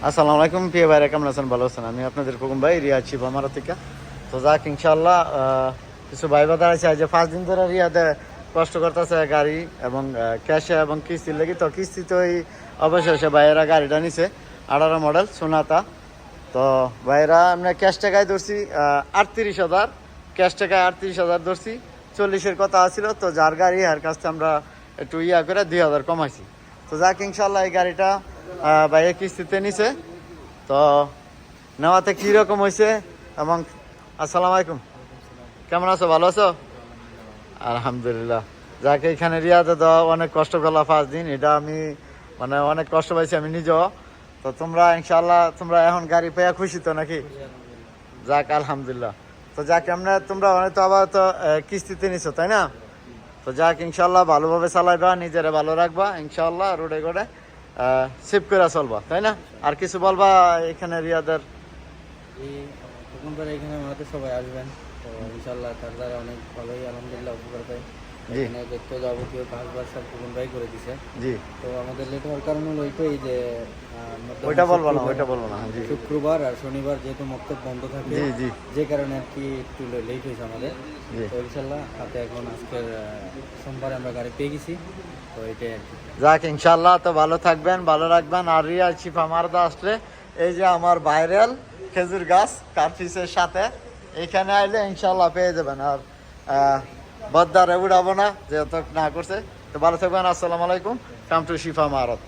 আসসালামু আলাইকুম প্রিয় ভাইরা, কেমন আছেন? ভালো আছেন? আমি আপনাদের খোকন ভাই, রিয়াদ শিবা মারা থেকে। তো যাক ইনশাল্লাহ কিছু ভাই বাদার আছে যে 5 দিন ধরে রিয়াদে কষ্ট করতেছে গাড়ি এবং ক্যাশে এবং কিস্তির লেগে। তো কিস্তিতে ওই অবশেষে ভাইয়েরা গাড়িটা নিছে 18 মডেল সোনাতা। তো ভাইয়েরা আমরা ক্যাশ টাকায় ধরছি 38,000, ক্যাশ টাকায় 38,000 ধরছি। 40-এর কথা আছিল, তো যার গাড়ি আর কাছ থেকে আমরা একটু করে 2,000 কমাইছি। তো যাক ইনশাল্লাহ এই গাড়িটা ভাইয়া কিস্তিতে নিছে। তো নেওয়াতে কীরকম হয়েছে এবং আসসালামু আলাইকুম, কেমন আছো? ভালো আছো? আলহামদুলিল্লাহ। যাকে এখানে রিয়াদে দেওয়া অনেক কষ্ট করলাম 5 দিন, এটা আমি মানে অনেক কষ্ট পাইছি আমি নিজেও। তো তোমরা ইনশাল্লাহ তোমরা এখন গাড়ি পেয়ে খুশি তো নাকি? যাক আলহামদুলিল্লাহ। তো যাক তোমরা অনেক তো আবার তো কিস্তিতে নিছো তাই না? তো যাক ইনশাল্লাহ ভালোভাবে চালাইবা, নিজেরা ভালো রাখবা ইনশাল্লাহ, রোডে গোডে সেভ করে চলবা তাই না? আর কিছু বলবা এখানে রিয়াদের? তখনকার এখানে আমাদের সবাই আসবেন, তো ইনশাল্লাহ তার দ্বারা অনেক ভালোই আলহামদুলিল্লাহ উপকার পাই। এখানে দেখতে যাবতীয় কাজবাজ সব তখন করে দিছে। জি। তো আমাদের লেট হওয়ার কারণ হলো ওইটাই যে ওইটা বলবো না, ওইটা বলবো না। জি। শুক্রবার আর শনিবার যেহেতু মক্তব বন্ধ থাকে, জি জি, যে কারণে আর কি একটু লেট হয়েছে আমাদের। জি। তো ইনশাল্লাহ হাতে এখন আজকের সোমবারে আমরা গাড়ি পেয়ে গেছি, তো এটাই আর কি। যাক ইনশাল্লাহ। তো ভালো থাকবেন, ভালো রাখবেন। আর রিয়া শিফা মারদা আসলে এই যে আমার ভাইরাল খেজুর গাছ কার্ফিসের সাথে, এখানে আইলে ইনশাল্লাহ পেয়ে যাবেন। আর বদ্দারে উড়াবো না যেহেতু না করছে। তো ভালো থাকবেন, আসসালামু আলাইকুম। Come to Shifa মারদ।